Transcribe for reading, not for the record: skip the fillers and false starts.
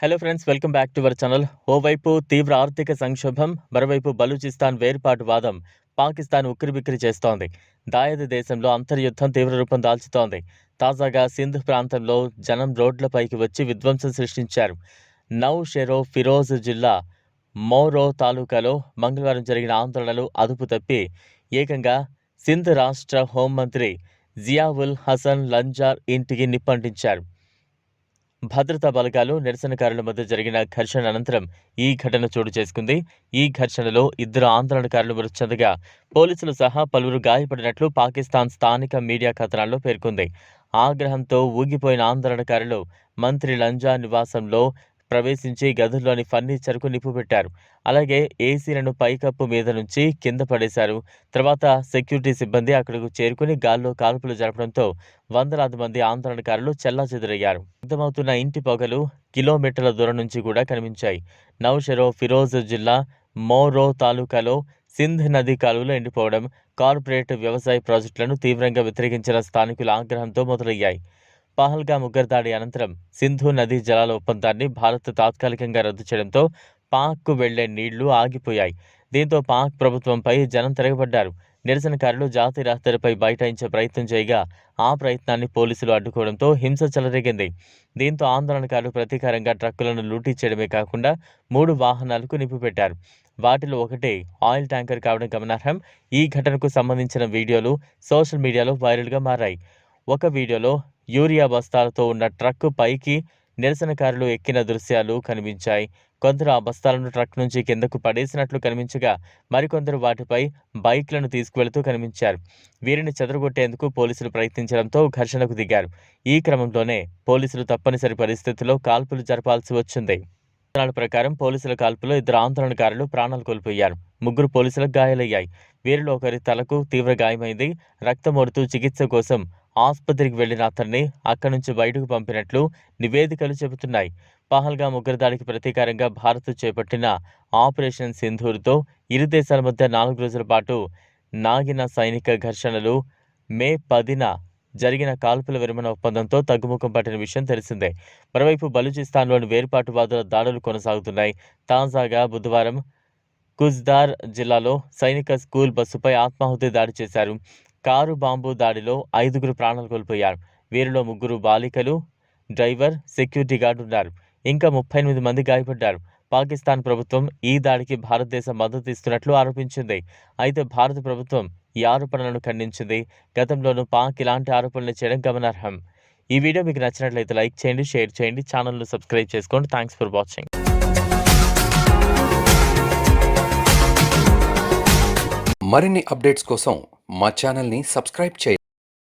Hello friends, welcome back to our channel. ఓవైపు తీవ్ర ఆర్థిక సంక్షోభం, మరోవైపు బలూచిస్తాన్ వేర్పాటు వాదం పాకిస్తాన్ ఉక్కిరిబిక్కిరి చేస్తోంది. దాయాది దేశంలో అంతర్యుద్ధం తీవ్ర రూపం దాల్చుతోంది. తాజాగా సింధ్ ప్రాంతంలో జనం రోడ్లపైకి వచ్చి విధ్వంసం సృష్టించారు. నౌషెరో-ఫిరోజ్ జిల్లా మోరో తాలూకాలో మంగళవారం జరిగిన ఆందోళనలు అదుపు తప్పి ఏకంగా సింధ్ రాష్ట్ర హోంమంత్రి జియావుల్ హసన్ లంజార్ ఇంటికి నిప్పంటించారు. భద్రతా బలగాలు, నిరసనకారుల మధ్య జరిగిన ఘర్షణ అనంతరం ఈ ఘటన చోటు చేసుకుంది. ఈ ఘర్షణలో 2 ఆందోళనకారులు మృతి చెందగా పోలీసులు సహా పలువురు గాయపడినట్లు పాకిస్తాన్ స్థానిక మీడియా కథనాల్లో పేర్కొంది. ఆగ్రహంతో ఊగిపోయిన ఆందోళనకారులు మంత్రి లంజా నివాసంలో ప్రవేశించి గదుల్లోని ఫర్నిచర్కు నిప్పు పెట్టారు. అలాగే ఏసీలను పైకప్పు మీద నుంచి కింద పడేశారు. తర్వాత సెక్యూరిటీ సిబ్బంది అక్కడకు చేరుకుని గాల్లో కాల్పులు జరపడంతో వందలాది మంది ఆందోళనకారులు చెల్లాచెదురయ్యారు. అర్థమవుతున్న ఇంటి పొగలు కిలోమీటర్ల దూరం నుంచి కూడా కనిపించాయి. నౌషెరో-ఫిరోజ్ జిల్లా మోరో తాలూకాలో సింధ్ నదీ కాలువలు ఎండిపోవడం, కార్పొరేట్ వ్యవసాయ ప్రాజెక్టులను తీవ్రంగా వ్యతిరేకించిన స్థానికుల ఆగ్రహంతో మొదలయ్యాయి. పహల్గామ్ ఉగ్రదాడి అనంతరం సింధు నదీ జలాల ఒప్పందాన్ని భారత్ తాత్కాలికంగా రద్దు చేయడంతో పాక్కు వెళ్లే నీళ్లు ఆగిపోయాయి. దీంతో పాక్ ప్రభుత్వంపై జనం తిరగబడ్డారు. నిరసనకారులు జాతీయ రహదారిపై బైఠాయించే ప్రయత్నం చేయగా ఆ ప్రయత్నాన్ని పోలీసులు అడ్డుకోవడంతో హింస చెలరేగింది. దీంతో ఆందోళనకారులు ప్రతీకారంగా ట్రక్కులను లూటీ చేయడమే కాకుండా 3 వాహనాలకు నిప్పు పెట్టారు. వాటిలో ఒకటి ఆయిల్ ట్యాంకర్ కావడం గమనార్హం. ఈ ఘటనకు సంబంధించిన వీడియోలు సోషల్ మీడియాలో వైరల్గా మారాయి. ఒక వీడియోలో యూరియా బస్తాలతో ఉన్న ట్రక్కు పైకి నిరసనకారులు ఎక్కిన దృశ్యాలు కనిపించాయి. కొందరు ఆ బస్తాలను ట్రక్ నుంచి కిందకు పడేసినట్లు కనిపించగా మరికొందరు వాటిపై బైక్లను తీసుకువెళుతూ కనిపించారు. వీరిని చెదరగొట్టేందుకు పోలీసులు ప్రయత్నించడంతో ఘర్షణకు దిగారు. ఈ క్రమంలోనే పోలీసులు తప్పనిసరి పరిస్థితుల్లో కాల్పులు జరపాల్సి వచ్చింది. కథనాల ప్రకారం పోలీసుల కాల్పులో 2 ఆందోళనకారులు ప్రాణాలు కోల్పోయారు. 3 పోలీసులకు గాయాలయ్యాయి. వీరిలో ఒకరి తలకు తీవ్ర గాయమైంది. రక్తమోడుతూ చికిత్స కోసం ఆసుపత్రికి వెళ్లిన అతన్ని అక్కడి నుంచి బయటకు పంపినట్లు నివేదికలు చెబుతున్నాయి. పహల్గామ్ ఉగ్రదాడికి ప్రతీకారంగా భారత్ చేపట్టిన ఆపరేషన్ సింధూర్తో ఇరు దేశాల మధ్య 4 రోజుల పాటు నాగిన సైనిక ఘర్షణలు మే 10న జరిగిన కాల్పుల విరమణ ఒప్పందంతో తగ్గుముఖం పట్టిన విషయం తెలిసిందే. మరోవైపు బలూచిస్తాన్లోని వేర్పాటువాదుల దాడులు కొనసాగుతున్నాయి. తాజాగా బుధవారం కుజ్దార్ జిల్లాలో సైనిక స్కూల్ బస్సుపై ఆత్మాహుతి దాడి చేశారు. కారు బాంబు దాడిలో 5గురు ప్రాణాలు కోల్పోయారు. వీరిలో 3 బాలికలు, డ్రైవర్, సెక్యూరిటీ గార్డు ఉన్నారు. ఇంకా 38 మంది గాయపడ్డారు. పాకిస్తాన్ ప్రభుత్వం ఈ దాడికి భారతదేశం మద్దతు ఇస్తున్నట్లు ఆరోపించింది. అయితే భారత ప్రభుత్వం ఈ ఆరోపణలను ఖండించింది. గతంలోనూ పాక్ ఇలాంటి ఆరోపణలు చేయడం గమనార్హం. ఈ వీడియో మీకు నచ్చినట్లయితే లైక్ చేయండి, షేర్ చేయండి, ఛానల్ను సబ్స్క్రైబ్ చేసుకోండి. Thanks for watching. మరిన్ని అప్డేట్స్ కోసం మా ఛానల్ని సబ్స్క్రైబ్ చేయండి.